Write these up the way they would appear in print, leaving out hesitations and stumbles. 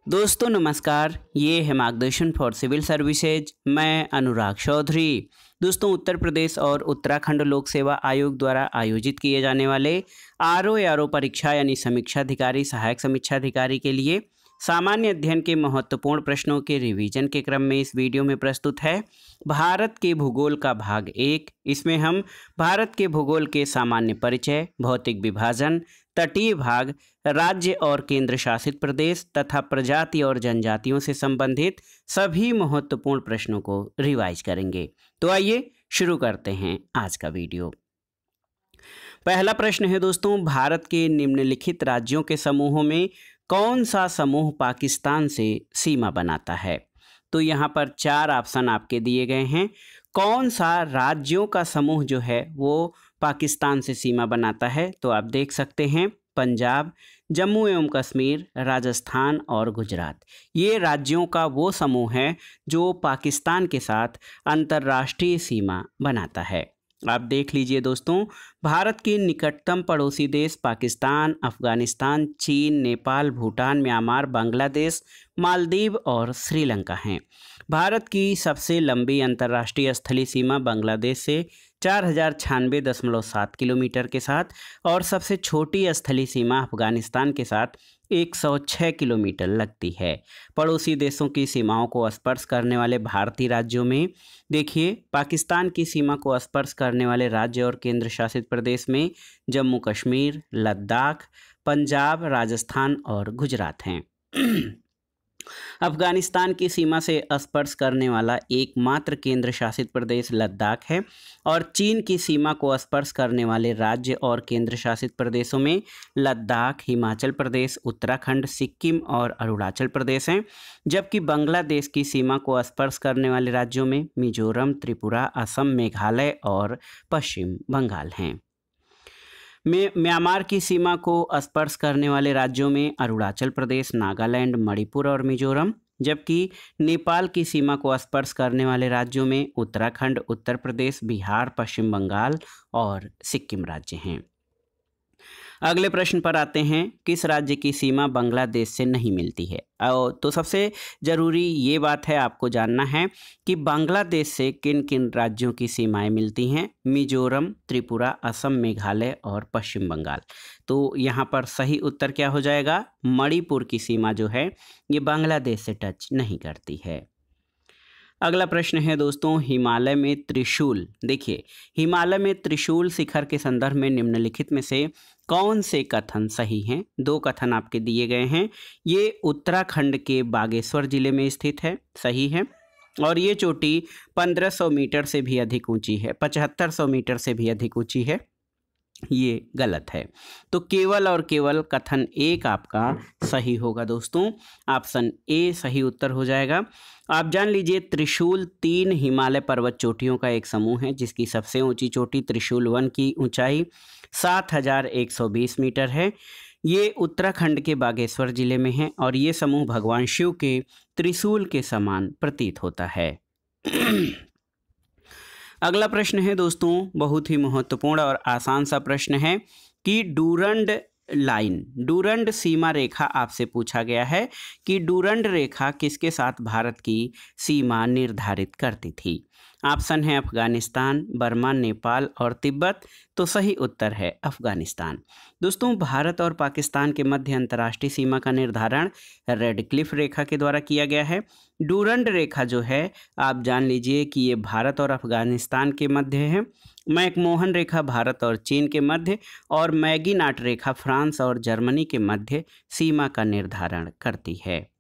दोस्तों नमस्कार, ये है मार्गदर्शन फॉर सिविल सर्विसेज। मैं अनुराग चौधरी। दोस्तों उत्तर प्रदेश और उत्तराखंड लोक सेवा आयोग द्वारा आयोजित किए जाने वाले आरओ परीक्षा यानी समीक्षा अधिकारी सहायक समीक्षा अधिकारी के लिए सामान्य अध्ययन के महत्वपूर्ण प्रश्नों के रिवीजन के क्रम में इस वीडियो में प्रस्तुत है भारत के भूगोल का भाग 1। इसमें हम भारत के भूगोल के सामान्य परिचय, भौतिक विभाजन, तटीय भाग, राज्य और केंद्र शासित प्रदेश तथा प्रजाति और जनजातियों से संबंधित सभी महत्वपूर्ण प्रश्नों को रिवाइज करेंगे। तो आइए शुरू करते हैं आज का वीडियो। पहला प्रश्न है दोस्तों, भारत के निम्नलिखित राज्यों के समूहों में कौन सा समूह पाकिस्तान से सीमा बनाता है? तो यहाँ पर 4 ऑप्शन आपके दिए गए हैं। कौन सा राज्यों का समूह जो है वो पाकिस्तान से सीमा बनाता है? तो आप देख सकते हैं पंजाब, जम्मू एवं कश्मीर, राजस्थान और गुजरात। ये राज्यों का वो समूह है जो पाकिस्तान के साथ अंतर्राष्ट्रीय सीमा बनाता है। आप देख लीजिए दोस्तों, भारत के निकटतम पड़ोसी देश पाकिस्तान, अफगानिस्तान, चीन, नेपाल, भूटान, म्यांमार, बांग्लादेश, मालदीव और श्रीलंका हैं। भारत की सबसे लंबी अंतर्राष्ट्रीय स्थलीय सीमा बांग्लादेश से 4096.7 किलोमीटर के साथ और सबसे छोटी स्थलीय सीमा अफगानिस्तान के साथ 106 किलोमीटर लगती है। पड़ोसी देशों की सीमाओं को स्पर्श करने वाले भारतीय राज्यों में देखिए, पाकिस्तान की सीमा को स्पर्श करने वाले राज्य और केंद्र शासित प्रदेश में जम्मू कश्मीर, लद्दाख, पंजाब, राजस्थान और गुजरात हैं। अफगानिस्तान की सीमा से स्पर्श करने वाला एकमात्र केंद्र शासित प्रदेश लद्दाख है और चीन की सीमा को स्पर्श करने वाले राज्य और केंद्र शासित प्रदेशों में लद्दाख, हिमाचल प्रदेश, उत्तराखंड, सिक्किम और अरुणाचल प्रदेश हैं। जबकि बांग्लादेश की सीमा को स्पर्श करने वाले राज्यों में मिजोरम, त्रिपुरा, असम, मेघालय और पश्चिम बंगाल हैं। म्यांमार की सीमा को स्पर्श करने वाले राज्यों में अरुणाचल प्रदेश, नागालैंड, मणिपुर और मिजोरम। जबकि नेपाल की सीमा को स्पर्श करने वाले राज्यों में उत्तराखंड, उत्तर प्रदेश, बिहार, पश्चिम बंगाल और सिक्किम राज्य हैं। अगले प्रश्न पर आते हैं, किस राज्य की सीमा बांग्लादेश से नहीं मिलती है? तो सबसे ज़रूरी ये बात है आपको जानना है कि बांग्लादेश से किन किन राज्यों की सीमाएं मिलती हैं। मिजोरम, त्रिपुरा, असम, मेघालय और पश्चिम बंगाल। तो यहाँ पर सही उत्तर क्या हो जाएगा? मणिपुर की सीमा जो है ये बांग्लादेश से टच नहीं करती है। अगला प्रश्न है दोस्तों, हिमालय में त्रिशूल। देखिए, हिमालय में त्रिशूल शिखर के संदर्भ में निम्नलिखित में से कौन से कथन सही हैं? 2 कथन आपके दिए गए हैं। ये उत्तराखंड के बागेश्वर जिले में स्थित है, सही है। और ये चोटी 1500 मीटर से भी अधिक ऊंची है, 7500 मीटर से भी अधिक ऊंची है, ये गलत है। तो केवल और केवल कथन 1 आपका सही होगा दोस्तों। ऑप्शन ए सही उत्तर हो जाएगा। आप जान लीजिए, त्रिशूल 3 हिमालय पर्वत चोटियों का एक समूह है जिसकी सबसे ऊंची चोटी त्रिशूल 1 की ऊंचाई 7120 मीटर है। ये उत्तराखंड के बागेश्वर जिले में है और ये समूह भगवान शिव के त्रिशूल के समान प्रतीत होता है। अगला प्रश्न है दोस्तों, बहुत ही महत्वपूर्ण और आसान सा प्रश्न है कि डूरंड सीमा रेखा आपसे पूछा गया है कि डूरंड रेखा किसके साथ भारत की सीमा निर्धारित करती थी? ऑप्शन है अफगानिस्तान, बर्मा, नेपाल और तिब्बत। तो सही उत्तर है अफगानिस्तान। दोस्तों, भारत और पाकिस्तान के मध्य अंतर्राष्ट्रीय सीमा का निर्धारण रेड क्लिफ रेखा के द्वारा किया गया है। डूरंड रेखा जो है आप जान लीजिए कि ये भारत और अफगानिस्तान के मध्य है। मैकमोहन रेखा भारत और चीन के मध्य और मैगीनाट रेखा फ्रांस और जर्मनी के मध्य सीमा का निर्धारण करती है।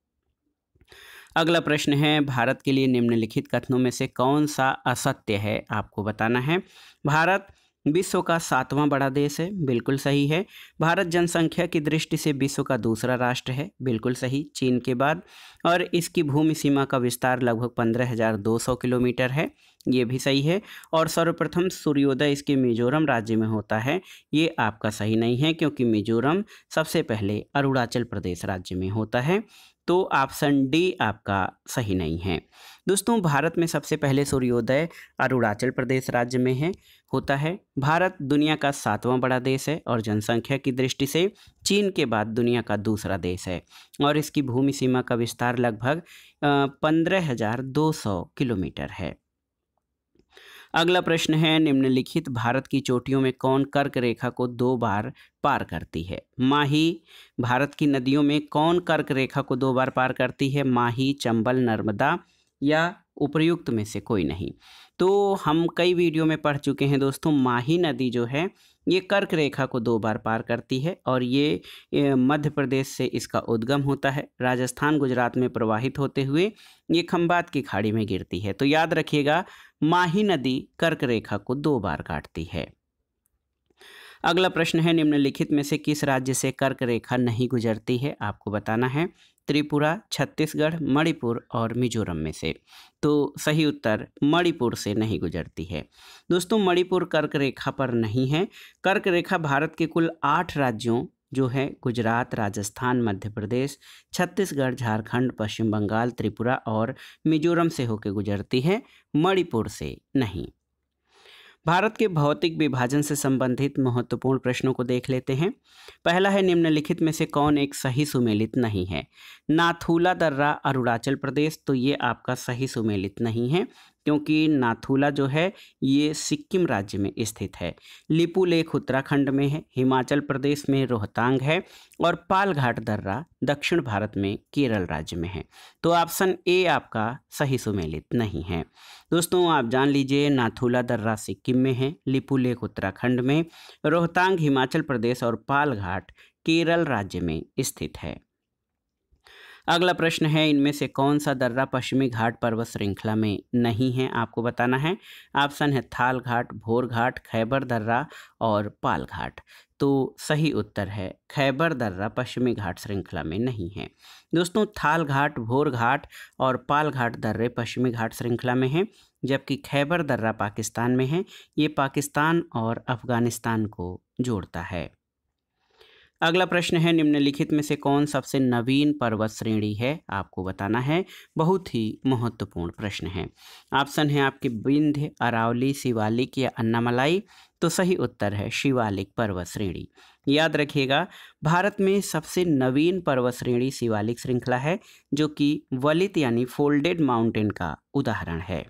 अगला प्रश्न है, भारत के लिए निम्नलिखित कथनों में से कौन सा असत्य है? आपको बताना है। भारत विश्व का 7वां बड़ा देश है, बिल्कुल सही है। भारत जनसंख्या की दृष्टि से विश्व का दूसरा राष्ट्र है, बिल्कुल सही, चीन के बाद। और इसकी भूमि सीमा का विस्तार लगभग 15,200 किलोमीटर है, ये भी सही है। और सर्वप्रथम सूर्योदय इसके मिजोरम राज्य में होता है, ये आपका सही नहीं है क्योंकि मिजोरम सबसे पहले अरुणाचल प्रदेश राज्य में होता है। तो ऑप्शन डी आपका सही नहीं है। दोस्तों, भारत में सबसे पहले सूर्योदय अरुणाचल प्रदेश राज्य में होता है। भारत दुनिया का 7वां बड़ा देश है और जनसंख्या की दृष्टि से चीन के बाद दुनिया का दूसरा देश है और इसकी भूमि सीमा का विस्तार लगभग 15,200 किलोमीटर है। अगला प्रश्न है, निम्नलिखित भारत की चोटियों में कौन कर्क रेखा को 2 बार पार करती है? माही। भारत की नदियों में कौन कर्क रेखा को 2 बार पार करती है? माही, चंबल, नर्मदा या उपर्युक्त में से कोई नहीं। तो हम कई वीडियो में पढ़ चुके हैं दोस्तों, माही नदी जो है ये कर्क रेखा को 2 बार पार करती है और ये मध्य प्रदेश से इसका उद्गम होता है, राजस्थान गुजरात में प्रवाहित होते हुए ये खंबात की खाड़ी में गिरती है। तो याद रखिएगा, माही नदी कर्क रेखा को 2 बार काटती है। अगला प्रश्न है, निम्नलिखित में से किस राज्य से कर्क रेखा नहीं गुजरती है? आपको बताना है। त्रिपुरा, छत्तीसगढ़, मणिपुर और मिजोरम में से। तो सही उत्तर मणिपुर से नहीं गुजरती है। दोस्तों, मणिपुर कर्क रेखा पर नहीं है। कर्क रेखा भारत के कुल 8 राज्यों जो है गुजरात, राजस्थान, मध्य प्रदेश, छत्तीसगढ़, झारखंड, पश्चिम बंगाल, त्रिपुरा और मिजोरम से होकर गुजरती है, मणिपुर से नहीं। भारत के भौतिक विभाजन से संबंधित महत्वपूर्ण प्रश्नों को देख लेते हैं। पहला है, निम्नलिखित में से कौन एक सही सुमेलित नहीं है? नाथुला दर्रा अरुणाचल प्रदेश, तो ये आपका सही सुमेलित नहीं है क्योंकि नाथुला जो है ये सिक्किम राज्य में स्थित है। लिपू लेक उत्तराखंड में है, हिमाचल प्रदेश में रोहतांग है और पालघाट दर्रा दक्षिण भारत में केरल राज्य में है। तो ऑप्शन ए आपका सही सुमेलित नहीं है। दोस्तों, आप जान लीजिए, नाथुला दर्रा सिक्किम में है, लिपू लेक उत्तराखंड में, रोहतांग हिमाचल प्रदेश और पालघाट केरल राज्य में स्थित है। अगला प्रश्न है, इनमें से कौन सा दर्रा पश्चिमी घाट पर्वत श्रृंखला में नहीं है? आपको बताना है। ऑप्शन है थाल घाट, भोर घाट, खैबर दर्रा और पाल घाट। तो सही उत्तर है खैबर दर्रा पश्चिमी घाट श्रृंखला में नहीं है। दोस्तों, थाल घाट, भोर घाट और पाल घाट दर्रे पश्चिमी घाट श्रृंखला में हैं, जबकि खैबर दर्रा पाकिस्तान में है। ये पाकिस्तान और अफगानिस्तान को जोड़ता है। अगला प्रश्न है, निम्नलिखित में से कौन सबसे नवीन पर्वत श्रेणी है? आपको बताना है। बहुत ही महत्वपूर्ण प्रश्न है। ऑप्शन है आपके विंध्य, अरावली, शिवालिक या अन्नामलाई। तो सही उत्तर है शिवालिक पर्वत श्रेणी। याद रखिएगा, भारत में सबसे नवीन पर्वत श्रेणी शिवालिक श्रृंखला है, जो कि वलित यानी फोल्डेड माउंटेन का उदाहरण है।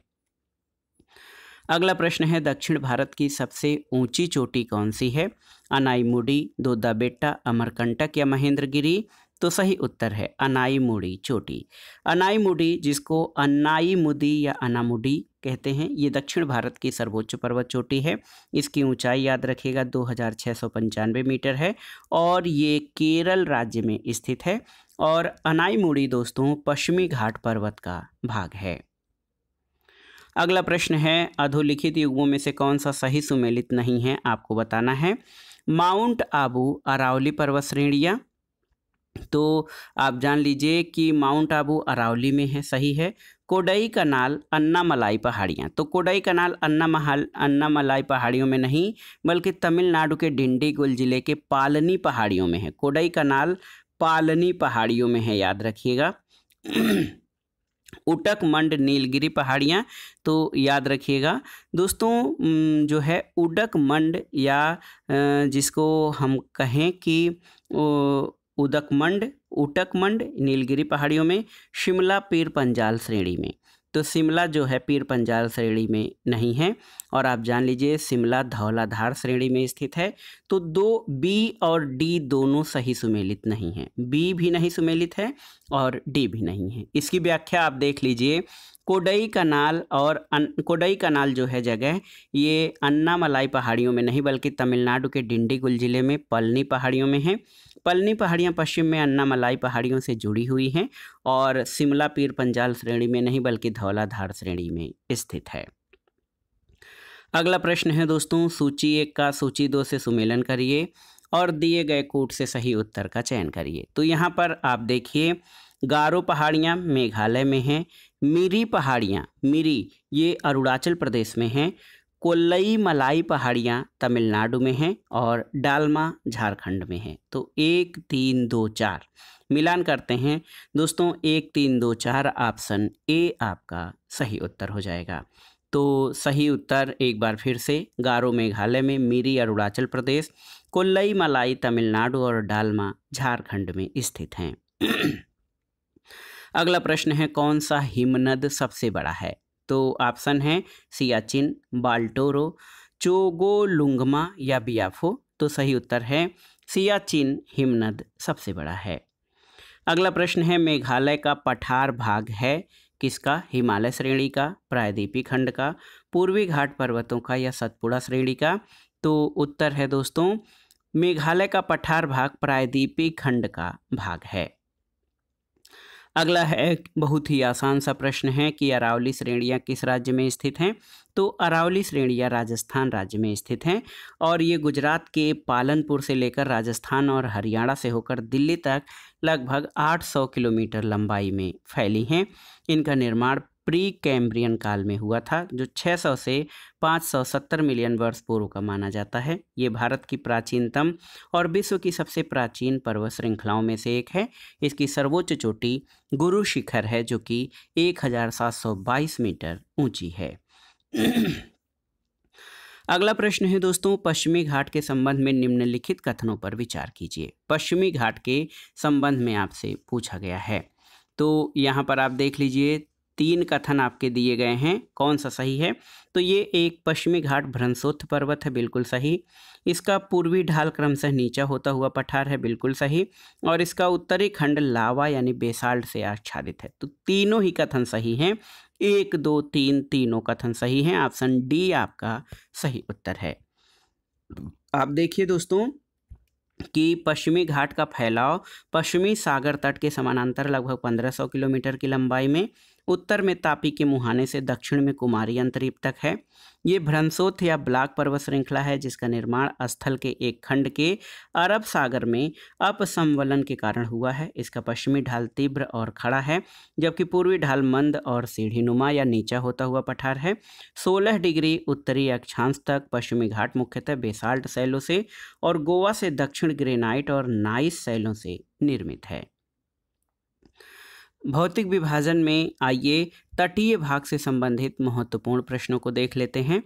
अगला प्रश्न है, दक्षिण भारत की सबसे ऊंची चोटी कौन सी है? अनाईमुडी, दोदा बेट्टा, अमरकंटक या महेंद्रगिरी। तो सही उत्तर है अनाईमुडी चोटी। अनाईमुडी, जिसको अन्नाईमुदी या अनामुडी कहते हैं, ये दक्षिण भारत की सर्वोच्च पर्वत चोटी है। इसकी ऊंचाई याद रखिएगा 2695 मीटर है और ये केरल राज्य में स्थित है। और अनाईमुडी दोस्तों पश्चिमी घाट पर्वत का भाग है। अगला प्रश्न है, अधोलिखित युग्मों में से कौन सा सही सुमेलित नहीं है? आपको बताना है। माउंट आबू अरावली पर्वत श्रेणियाँ। तो आप जान लीजिए कि माउंट आबू अरावली में है, सही है। कोडई कनाल अन्नामलाई पहाड़ियाँ, तो कोडई कनाल अन्नामलाई पहाड़ियों में नहीं, बल्कि तमिलनाडु के डिंडीगुल जिले के पालनी पहाड़ियों में है। कोडई कनाल पालनी पहाड़ियों में है, याद रखिएगा। उडकमंड नीलगिरी पहाड़ियाँ, तो याद रखिएगा दोस्तों, जो है उडकमंड या जिसको हम कहें कि उटकमंड नीलगिरी पहाड़ियों में, शिमला पीर पंजाल श्रेणी में। तो शिमला जो है पीर पंजाल श्रेणी में नहीं है और आप जान लीजिए शिमला धौलाधार श्रेणी में स्थित है। तो दो बी और डी दोनों सही सुमेलित नहीं है। बी भी नहीं सुमेलित है और डी भी नहीं है। इसकी व्याख्या आप देख लीजिए। कोडई कनाल और कोडई कनाल जो है जगह, ये अन्नामलाई पहाड़ियों में नहीं बल्कि तमिलनाडु के डिंडीगुल जिले में पलनी पहाड़ियों में है। पलनी पहाड़ियाँ पश्चिम में अन्नामलाई पहाड़ियों से जुड़ी हुई हैं और शिमला पीर पंजाल श्रेणी में नहीं बल्कि धौलाधार श्रेणी में स्थित है। अगला प्रश्न है दोस्तों, सूची 1 का सूची 2 से सुमेलन करिए और दिए गए कोड से सही उत्तर का चयन करिए। तो यहाँ पर आप देखिए, गारो पहाड़ियाँ मेघालय में हैं, मिरी पहाड़ियाँ, मिरी ये अरुणाचल प्रदेश में हैं, कोल्लई मलाई पहाड़ियाँ तमिलनाडु में हैं और डालमा झारखंड में हैं। तो 1 3 2 4 मिलान करते हैं दोस्तों। 1 3 2 4 ऑप्शन ए आपका सही उत्तर हो जाएगा। तो सही उत्तर एक बार फिर से गारो मेघालय में, मिरी अरुणाचल प्रदेश, कोल्लई मलाई तमिलनाडु और डालमा झारखंड में स्थित हैं। अगला प्रश्न है, कौन सा हिमनद सबसे बड़ा है? तो ऑप्शन है सियाचिन, बाल्टोरो, चोगोलुंगमा या बियाफो। तो सही उत्तर है सियाचिन हिमनद सबसे बड़ा है। अगला प्रश्न है, मेघालय का पठार भाग है किसका? हिमालय श्रेणी का, प्रायद्वीपीय खंड का, पूर्वी घाट पर्वतों का या सतपुड़ा श्रेणी का? तो उत्तर है दोस्तों, मेघालय का पठार भाग प्रायद्वीपीय खंड का भाग है। अगला है, बहुत ही आसान सा प्रश्न है कि अरावली श्रेणियाँ किस राज्य में स्थित हैं? तो अरावली श्रेणियाँ राजस्थान राज्य में स्थित हैं और ये गुजरात के पालनपुर से लेकर राजस्थान और हरियाणा से होकर दिल्ली तक लगभग 800 किलोमीटर लंबाई में फैली हैं। इनका निर्माण प्री कैम्ब्रियन काल में हुआ था, जो 600 से 570 मिलियन वर्ष पूर्व का माना जाता है। ये भारत की प्राचीनतम और विश्व की सबसे प्राचीन पर्वत श्रृंखलाओं में से एक है। इसकी सर्वोच्च चोटी गुरु शिखर है, जो कि 1722 मीटर ऊंची है। अगला प्रश्न है दोस्तों, पश्चिमी घाट के संबंध में निम्नलिखित कथनों पर विचार कीजिए। पश्चिमी घाट के संबंध में आपसे पूछा गया है, तो यहाँ पर आप देख लीजिए 3 कथन आपके दिए गए हैं, कौन सा सही है? तो ये एक पश्चिमी घाट भ्रंशोत्थ पर्वत है, बिल्कुल सही। इसका पूर्वी ढाल क्रमशः नीचा होता हुआ पठार है, बिल्कुल सही। और इसका उत्तरी खंड लावा यानी बेसाल्ट से आच्छादित है। तो तीनों ही कथन सही हैं, 1, 2, 3 तीनों कथन सही हैं। ऑप्शन डी आपका सही उत्तर है। आप देखिए दोस्तों कि पश्चिमी घाट का फैलाव पश्चिमी सागर तट के समानांतर लगभग 1500 किलोमीटर की लंबाई में, उत्तर में तापी के मुहाने से दक्षिण में कुमारी अंतरीप तक है। ये भ्रंशोत्थ या ब्लॉक पर्वत श्रृंखला है, जिसका निर्माण स्थल के एक खंड के अरब सागर में अपसंवलन के कारण हुआ है। इसका पश्चिमी ढाल तीव्र और खड़ा है, जबकि पूर्वी ढाल मंद और सीढ़ीनुमा या नीचा होता हुआ पठार है। 16 डिग्री उत्तरी अक्षांश तक पश्चिमी घाट मुख्यतः बेसाल्ट शैलों से और गोवा से दक्षिण ग्रेनाइट और नाइस शैलों से निर्मित है। भौतिक विभाजन में आइए तटीय भाग से संबंधित महत्वपूर्ण प्रश्नों को देख लेते हैं।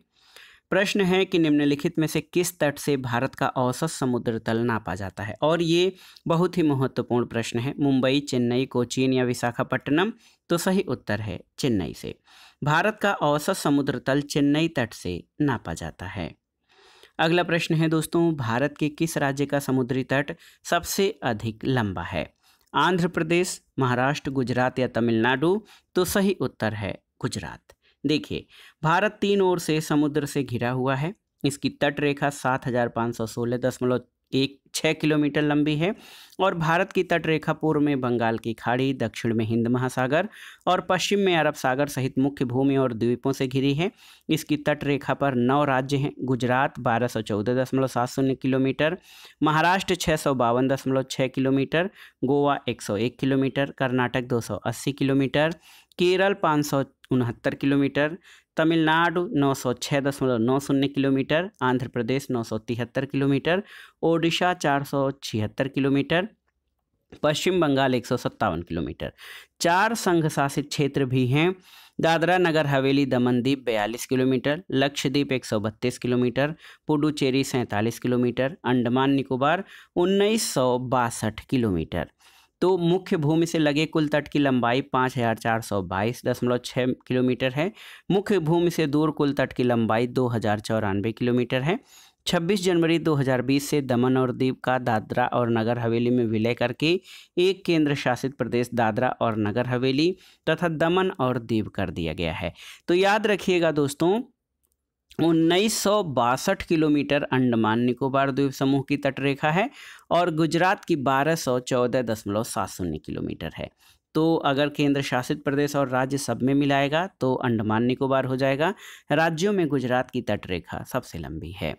प्रश्न है कि निम्नलिखित में से किस तट से भारत का औसत समुद्र तल नापा जाता है? और ये बहुत ही महत्वपूर्ण प्रश्न है। मुंबई, चेन्नई, कोचीन या विशाखापट्टनम? तो सही उत्तर है चेन्नई से। भारत का औसत समुद्र तल चेन्नई तट से नापा जाता है। अगला प्रश्न है दोस्तों, भारत के किस राज्य का समुद्री तट सबसे अधिक लंबा है? आंध्र प्रदेश, महाराष्ट्र, गुजरात या तमिलनाडु? तो सही उत्तर है गुजरात। देखिए, भारत 3 ओर से समुद्र से घिरा हुआ है। इसकी तट रेखा 7516.16 किलोमीटर लंबी है और भारत की तट रेखा पूर्व में बंगाल की खाड़ी, दक्षिण में हिंद महासागर और पश्चिम में अरब सागर सहित मुख्य भूमि और द्वीपों से घिरी है। इसकी तट रेखा पर 9 राज्य हैं। Gujarat 1214.70 kilometre, Maharashtra 652.6 kilometre, Goa 101 kilometre, Karnataka 280 kilometre, Kerala 569 kilometre, Tamil Nadu 906.90 kilometre, Andhra Pradesh 973 kilometre, Odisha 476 kilometre, Paschim Bengal 157 kilometre. 4 संघ शासित क्षेत्र भी हैं। दादरा नगर हवेली दमन दीप 42 kilometre, Lakshadweep 132 kilometre, Puducherry 47 kilometre, Andaman Nicobar 1962 kilometre. तो मुख्य भूमि से लगे कुल तट की लंबाई 5422.6 किलोमीटर है। मुख्य भूमि से दूर कुल तट की लंबाई 2094 किलोमीटर है। 26 जनवरी 2020 से दमन और दीव का दादरा और नगर हवेली में विलय करके एक केंद्र शासित प्रदेश दादरा और नगर हवेली तथा दमन और दीव कर दिया गया है। तो याद रखिएगा दोस्तों, 1962 किलोमीटर अंडमान निकोबार द्वीप समूह की तटरेखा है और गुजरात की 1214.70 किलोमीटर है। तो अगर केंद्र शासित प्रदेश और राज्य सब में मिलाएगा तो अंडमान निकोबार हो जाएगा। राज्यों में गुजरात की तटरेखा सबसे लंबी है।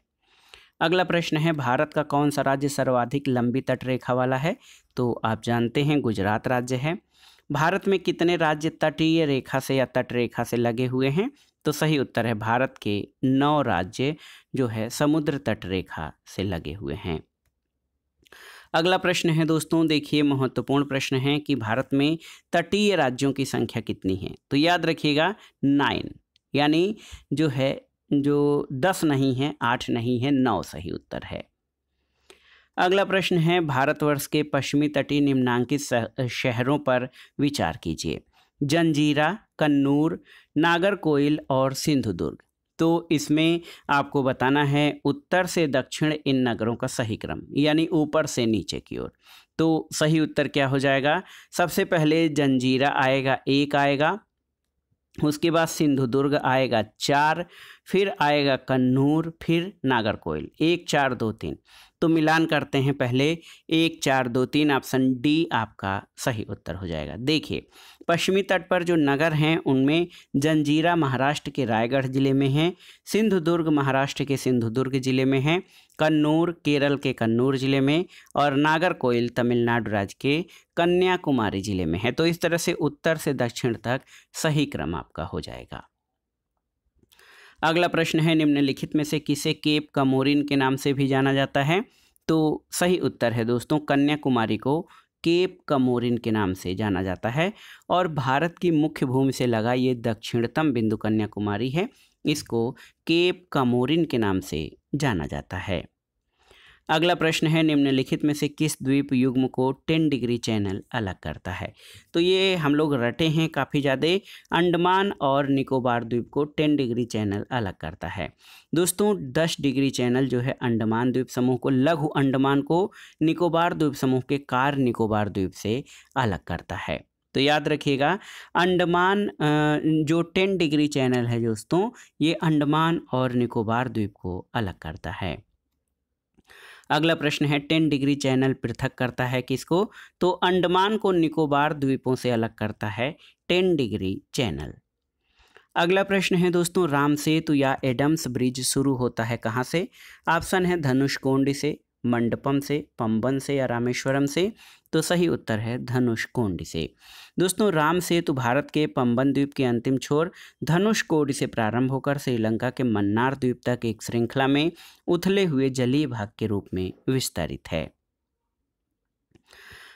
अगला प्रश्न है, भारत का कौन सा राज्य सर्वाधिक लंबी तटरेखा वाला है? तो आप जानते हैं गुजरात राज्य है। भारत में कितने राज्य तटीय रेखा से या तटरेखा से लगे हुए हैं? तो सही उत्तर है भारत के 9 राज्य जो है समुद्र तट रेखा से लगे हुए हैं। अगला प्रश्न है दोस्तों, देखिए महत्वपूर्ण प्रश्न है कि भारत में तटीय राज्यों की संख्या कितनी है? तो याद रखिएगा 9। यानी जो 10 नहीं है, 8 नहीं है, 9 सही उत्तर है। अगला प्रश्न है, भारतवर्ष के पश्चिमी तटीय निम्नांकित शहरों पर विचार कीजिए। जंजीरा, कन्नूर, नागरकोइल और सिंधुदुर्ग। तो इसमें आपको बताना है उत्तर से दक्षिण इन नगरों का सही क्रम, यानी ऊपर से नीचे की ओर। तो सही उत्तर क्या हो जाएगा? सबसे पहले जंजीरा आएगा, 1 आएगा, उसके बाद सिंधुदुर्ग आएगा 4, फिर आएगा कन्नूर, फिर नागरकोइल। 1 4 2 3। तो मिलान करते हैं पहले। 1 4 2 3, ऑप्शन डी आपका सही उत्तर हो जाएगा। देखिए, पश्चिमी तट पर जो नगर हैं उनमें जंजीरा महाराष्ट्र के रायगढ़ जिले में है, सिंधुदुर्ग महाराष्ट्र के सिंधुदुर्ग जिले में है, कन्नूर केरल के कन्नूर जिले में, और नागरकोइल तमिलनाडु राज्य के कन्याकुमारी जिले में है। तो इस तरह से उत्तर से दक्षिण तक सही क्रम आपका हो जाएगा। अगला प्रश्न है, निम्नलिखित में से किसे केप कमोरिन के नाम से भी जाना जाता है? तो सही उत्तर है दोस्तों, कन्याकुमारी को केप कमोरिन के नाम से जाना जाता है। और भारत की मुख्य भूमि से लगा ये दक्षिणतम बिंदु कन्याकुमारी है, इसको केप कमोरिन के नाम से जाना जाता है। अगला प्रश्न है, निम्नलिखित में से किस द्वीप युग्म को 10 डिग्री चैनल अलग करता है? तो ये हम लोग रटे हैं काफ़ी ज़्यादा। अंडमान और निकोबार द्वीप को 10 डिग्री चैनल अलग करता है। दोस्तों 10 डिग्री चैनल जो है अंडमान द्वीप समूह को, लघु अंडमान को निकोबार द्वीप समूह के कार निकोबार द्वीप से अलग करता है। तो याद रखिएगा, अंडमान जो 10 डिग्री चैनल है दोस्तों, ये अंडमान और निकोबार द्वीप को अलग करता है। अगला प्रश्न है, 10 डिग्री चैनल पृथक करता है किसको? तो अंडमान को निकोबार द्वीपों से अलग करता है 10 डिग्री चैनल। अगला प्रश्न है दोस्तों, राम सेतु या एडम्स ब्रिज शुरू होता है कहाँ से? ऑप्शन है धनुषकोडी से, मंडपम से, पंबन से या रामेश्वरम से। तो सही उत्तर है धनुषकोडी से। दोस्तों राम सेतु भारत के पंबन द्वीप के अंतिम छोर धनुषकोडी से प्रारंभ होकर श्रीलंका के मन्नार द्वीप तक एक श्रृंखला में उथले हुए जलीय भाग के रूप में विस्तारित है।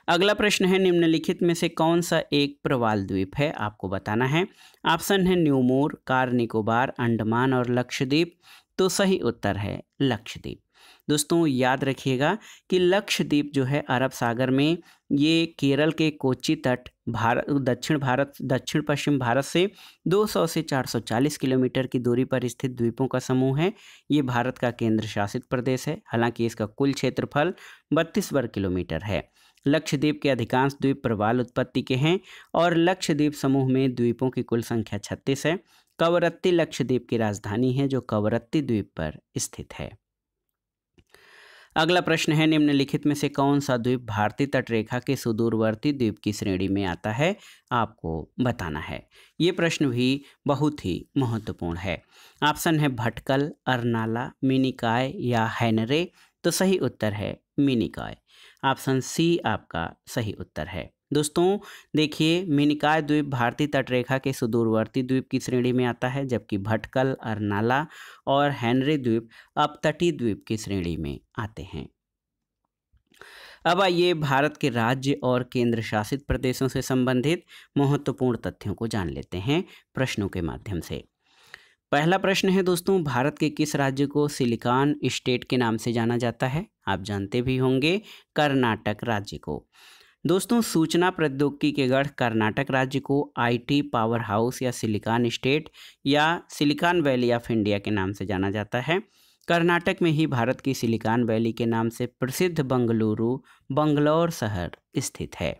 अगला प्रश्न है, निम्नलिखित में से कौन सा एक प्रवाल द्वीप है? आपको बताना है। ऑप्शन है न्यूमोर, कार निकोबार, अंडमान और लक्षद्वीप। तो सही उत्तर है लक्षद्वीप। दोस्तों याद रखिएगा कि लक्षद्वीप जो है अरब सागर में, ये केरल के कोच्चि तट, दक्षिण पश्चिम भारत से 200 से 440 किलोमीटर की दूरी पर स्थित द्वीपों का समूह है। ये भारत का केंद्र शासित प्रदेश है। हालांकि इसका कुल क्षेत्रफल 32 वर्ग किलोमीटर है। लक्षद्वीप के अधिकांश द्वीप प्रवाल उत्पत्ति के हैं और लक्षद्वीप समूह में द्वीपों की कुल संख्या 36 है। कवरत्ती लक्षद्वीप की राजधानी है जो कवरत्ती द्वीप पर स्थित है। अगला प्रश्न है, निम्नलिखित में से कौन सा द्वीप भारतीय तटरेखा के सुदूरवर्ती द्वीप की श्रेणी में आता है? आपको बताना है। ये प्रश्न भी बहुत ही महत्वपूर्ण है। ऑप्शन है भटकल, अरनाला, मिनिकॉय या हैनरे। तो सही उत्तर है मिनिकॉय। ऑप्शन सी आपका सही उत्तर है। दोस्तों देखिए, मिनिकॉय द्वीप भारतीय तटरेखा के सुदूरवर्ती द्वीप की श्रेणी में आता है, जबकि भटकल, अरनाला और हैनरी द्वीप अपतटीय द्वीप की श्रेणी में आते हैं। अब आइए भारत के राज्य और केंद्र शासित प्रदेशों से संबंधित महत्वपूर्ण तथ्यों को जान लेते हैं प्रश्नों के माध्यम से। पहला प्रश्न है दोस्तों, भारत के किस राज्य को सिलिकॉन स्टेट के नाम से जाना जाता है? आप जानते भी होंगे, कर्नाटक राज्य को। दोस्तों सूचना प्रौद्योगिकी के गढ़ कर्नाटक राज्य को आईटी पावर हाउस या सिलिकॉन स्टेट या सिलिकॉन वैली ऑफ इंडिया के नाम से जाना जाता है। कर्नाटक में ही भारत की सिलिकॉन वैली के नाम से प्रसिद्ध बंगलौर शहर स्थित है।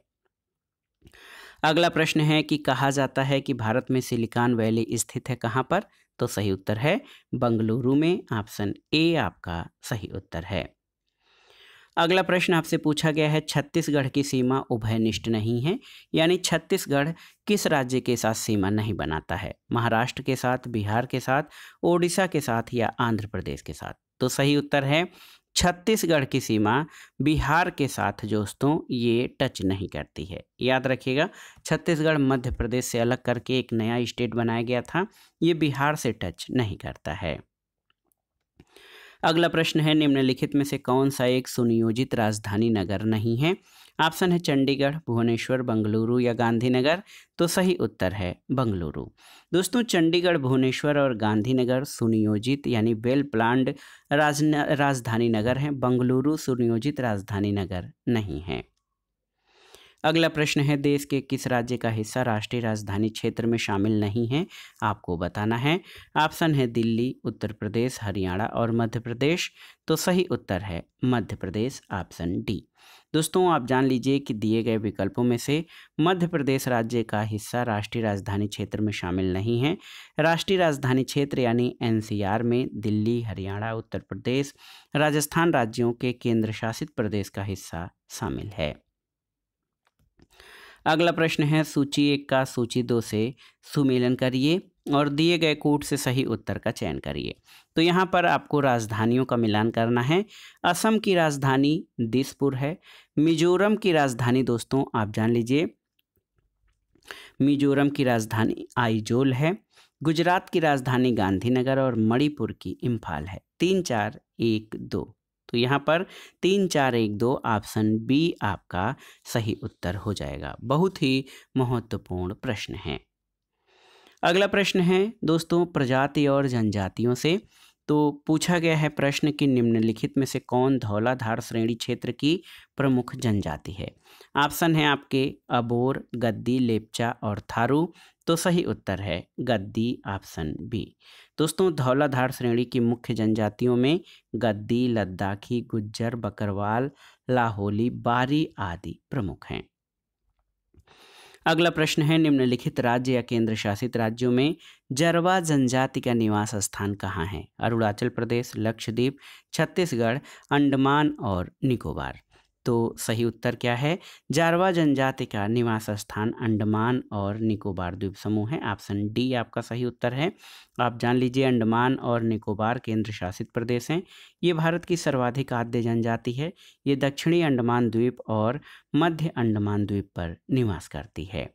अगला प्रश्न है कि कहा जाता है कि भारत में सिलिकॉन वैली स्थित है कहाँ पर? तो सही उत्तर है बंगलुरु में। ऑप्शन ए आपका सही उत्तर है। अगला प्रश्न आपसे पूछा गया है, छत्तीसगढ़ की सीमा उभयनिष्ठ नहीं है, यानी छत्तीसगढ़ किस राज्य के साथ सीमा नहीं बनाता है? महाराष्ट्र के साथ, बिहार के साथ, ओडिशा के साथ या आंध्र प्रदेश के साथ? तो सही उत्तर है छत्तीसगढ़ की सीमा बिहार के साथ दोस्तों ये टच नहीं करती है। याद रखिएगा, छत्तीसगढ़ मध्य प्रदेश से अलग करके एक नया स्टेट बनाया गया था, ये बिहार से टच नहीं करता है। अगला प्रश्न है, निम्नलिखित में से कौन सा एक सुनियोजित राजधानी नगर नहीं है? ऑप्शन है चंडीगढ़, भुवनेश्वर, बेंगलुरु या गांधीनगर। तो सही उत्तर है बेंगलुरु। दोस्तों, चंडीगढ़, भुवनेश्वर और गांधीनगर सुनियोजित यानी वेल प्लान्ड राजधानी नगर हैं। बेंगलुरु सुनियोजित राजधानी नगर नहीं है। अगला प्रश्न है, देश के किस राज्य का हिस्सा राष्ट्रीय राजधानी क्षेत्र में शामिल नहीं है? आपको बताना है। ऑप्शन है दिल्ली, उत्तर प्रदेश, हरियाणा और मध्य प्रदेश। तो सही उत्तर है मध्य प्रदेश, ऑप्शन डी। दोस्तों, आप जान लीजिए कि दिए गए विकल्पों में से मध्य प्रदेश राज्य का हिस्सा राष्ट्रीय राजधानी क्षेत्र में शामिल नहीं है। राष्ट्रीय राजधानी क्षेत्र यानी एनसीआर में दिल्ली, हरियाणा, उत्तर प्रदेश, राजस्थान राज्यों के केंद्र शासित प्रदेश का हिस्सा शामिल है। अगला प्रश्न है, सूची 1 का सूची 2 से सुमेलन करिए और दिए गए कोड से सही उत्तर का चयन करिए। तो यहाँ पर आपको राजधानियों का मिलान करना है। असम की राजधानी दिसपुर है। मिजोरम की राजधानी दोस्तों आप जान लीजिए, मिजोरम की राजधानी आइजोल है। गुजरात की राजधानी गांधीनगर और मणिपुर की इम्फाल है। 3 4 1 2। तो यहाँ पर 3 4 1 2 ऑप्शन बी आपका सही उत्तर हो जाएगा। बहुत ही महत्वपूर्ण प्रश्न है। अगला प्रश्न है दोस्तों, प्रजाति और जनजातियों से। तो पूछा गया है प्रश्न कि निम्नलिखित में से कौन धौलाधार श्रेणी क्षेत्र की प्रमुख जनजाति है? ऑप्शन है आपके अबोर, गद्दी, लेप्चा और थारू। तो सही उत्तर है गद्दी, ऑप्शन बी। दोस्तों, धौलाधार श्रेणी की मुख्य जनजातियों में गद्दी, लद्दाखी, गुज्जर, बकरवाल, लाहौली, बारी आदि प्रमुख हैं। अगला प्रश्न है, निम्नलिखित राज्य या केंद्र शासित राज्यों में जरवा जनजाति का निवास स्थान कहाँ है? अरुणाचल प्रदेश, लक्षद्वीप, छत्तीसगढ़, अंडमान और निकोबार। तो सही उत्तर क्या है? जारवा जनजाति का निवास स्थान अंडमान और निकोबार द्वीप समूह है। ऑप्शन डी आपका सही उत्तर है। आप जान लीजिए, अंडमान और निकोबार केंद्र शासित प्रदेश हैं। ये भारत की सर्वाधिक आद्य जनजाति है। ये दक्षिणी अंडमान द्वीप और मध्य अंडमान द्वीप पर निवास करती है।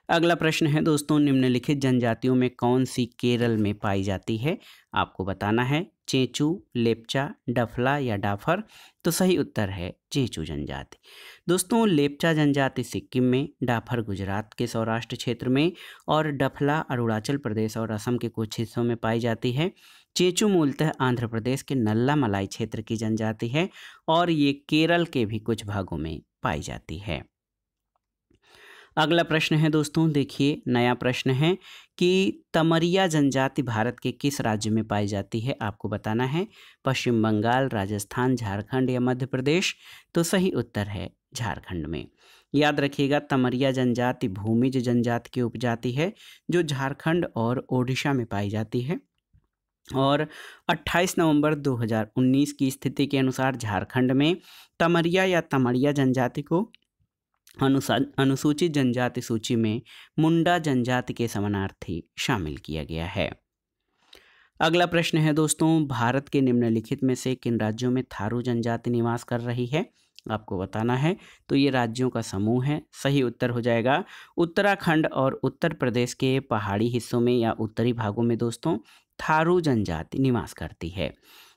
अगला प्रश्न है दोस्तों, निम्नलिखित जनजातियों में कौन सी केरल में पाई जाती है? आपको बताना है। चेंचू, लेप्चा, डफला या डाफर। तो सही उत्तर है चेंचू जनजाति। दोस्तों, लेप्चा जनजाति सिक्किम में, डाफर गुजरात के सौराष्ट्र क्षेत्र में और डफला अरुणाचल प्रदेश और असम के कुछ हिस्सों में पाई जाती है। चेंचू मूलतः आंध्र प्रदेश के नल्ला मलाई क्षेत्र की जनजाति है और ये केरल के भी कुछ भागों में पाई जाती है। अगला प्रश्न है दोस्तों, देखिए नया प्रश्न है कि तमरिया जनजाति भारत के किस राज्य में पाई जाती है? आपको बताना है। पश्चिम बंगाल, राजस्थान, झारखंड या मध्य प्रदेश। तो सही उत्तर है झारखंड में। याद रखिएगा, तमरिया जनजाति भूमिज जनजाति की उपजाति है जो झारखंड और ओडिशा में पाई जाती है और 28 नवंबर 2019 की स्थिति के अनुसार झारखंड में तमरिया या तमरिया जनजाति को अनुसूचित जनजाति सूची में मुंडा जनजाति के समानार्थी शामिल किया गया है। अगला प्रश्न है दोस्तों, भारत के निम्नलिखित में से किन राज्यों में थारू जनजाति निवास कर रही है? आपको बताना है। तो ये राज्यों का समूह है। सही उत्तर हो जाएगा उत्तराखंड और उत्तर प्रदेश के पहाड़ी हिस्सों में या उत्तरी भागों में दोस्तों थारू जनजाति निवास करती है।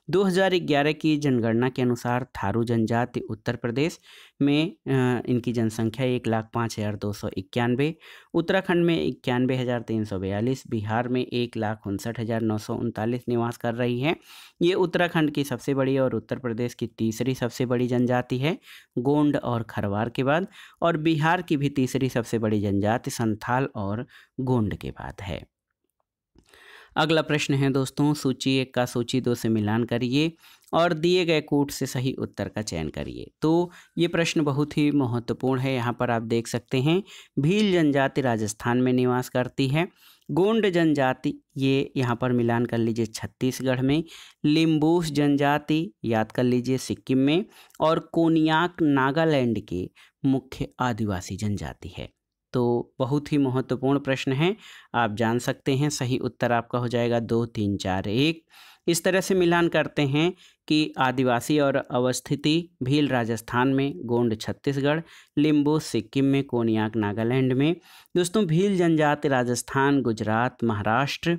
2011 की जनगणना के अनुसार थारू जनजाति उत्तर प्रदेश में इनकी जनसंख्या 1,05,291, उत्तराखंड में 91,342, बिहार में 1,59,939 निवास कर रही है। ये उत्तराखंड की सबसे बड़ी और उत्तर प्रदेश की तीसरी सबसे बड़ी जनजाति है गोंड और खरवार के बाद, और बिहार की भी तीसरी सबसे बड़ी जनजाति संथाल और गोंड के बाद है। अगला प्रश्न है दोस्तों, सूची 1 का सूची 2 से मिलान करिए और दिए गए कोड से सही उत्तर का चयन करिए। तो ये प्रश्न बहुत ही महत्वपूर्ण है। यहाँ पर आप देख सकते हैं, भील जनजाति राजस्थान में निवास करती है। गोंड जनजाति ये यहाँ पर मिलान कर लीजिए छत्तीसगढ़ में, लिम्बूस जनजाति याद कर लीजिए सिक्किम में, और कोनियाक नागालैंड के मुख्य आदिवासी जनजाति है। तो बहुत ही महत्वपूर्ण प्रश्न है, आप जान सकते हैं। सही उत्तर आपका हो जाएगा 2 3 4 1। इस तरह से मिलान करते हैं कि आदिवासी और अवस्थिति भील राजस्थान में, गोंड छत्तीसगढ़, लिम्बूस सिक्किम में, कोनियाक नागालैंड में। दोस्तों, भील जनजाति राजस्थान, गुजरात, महाराष्ट्र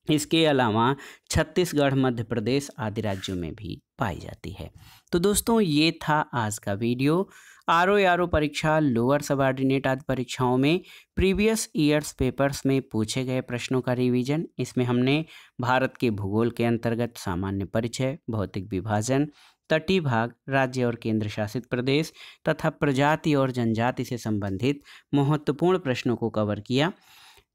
इसके अलावा छत्तीसगढ़, मध्य प्रदेश आदि राज्यों में भी पाई जाती है। तो दोस्तों ये था आज का वीडियो। आरओ आरओ परीक्षा, लोअर सबऑर्डिनेट आदि परीक्षाओं में प्रीवियस ईयर्स पेपर्स में पूछे गए प्रश्नों का रिवीजन। इसमें हमने भारत के भूगोल के अंतर्गत सामान्य परिचय, भौतिक विभाजन, तटीय भाग, राज्य और केंद्र शासित प्रदेश तथा प्रजाति और जनजाति से संबंधित महत्वपूर्ण प्रश्नों को कवर किया।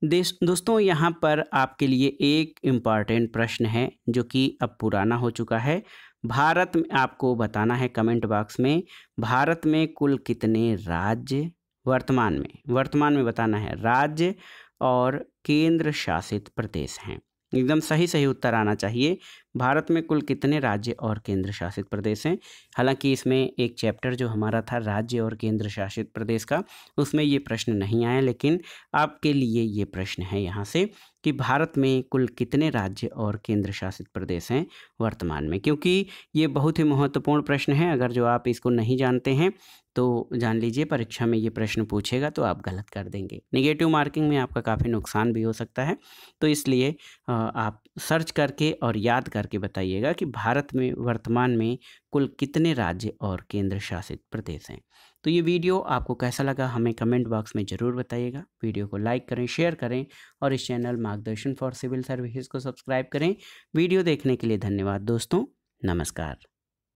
दोस्तों यहाँ पर आपके लिए एक इम्पॉर्टेंट प्रश्न है जो कि अब पुराना हो चुका है। भारत में आपको बताना है कमेंट बॉक्स में, भारत में कुल कितने राज्य वर्तमान में बताना है राज्य और केंद्र शासित प्रदेश हैं। एकदम सही उत्तर आना चाहिए। भारत में कुल कितने राज्य और केंद्र शासित प्रदेश हैं। हालांकि इसमें एक चैप्टर जो हमारा था राज्य और केंद्र शासित प्रदेश का, उसमें ये प्रश्न नहीं आया, लेकिन आपके लिए ये प्रश्न है यहाँ से कि भारत में कुल कितने राज्य और केंद्र शासित प्रदेश हैं वर्तमान में, क्योंकि ये बहुत ही महत्वपूर्ण प्रश्न है। अगर जो आप इसको नहीं जानते हैं तो जान लीजिए परीक्षा में ये प्रश्न पूछेगा तो आप गलत कर देंगे। नेगेटिव मार्किंग में आपका काफ़ी नुकसान भी हो सकता है। तो इसलिए आप सर्च करके और याद करके बताइएगा कि भारत में वर्तमान में कुल कितने राज्य और केंद्र शासित प्रदेश हैं। तो ये वीडियो आपको कैसा लगा हमें कमेंट बॉक्स में ज़रूर बताइएगा। वीडियो को लाइक करें, शेयर करें और इस चैनल मार्गदर्शन फॉर सिविल सर्विसेज को सब्सक्राइब करें। वीडियो देखने के लिए धन्यवाद दोस्तों। नमस्कार।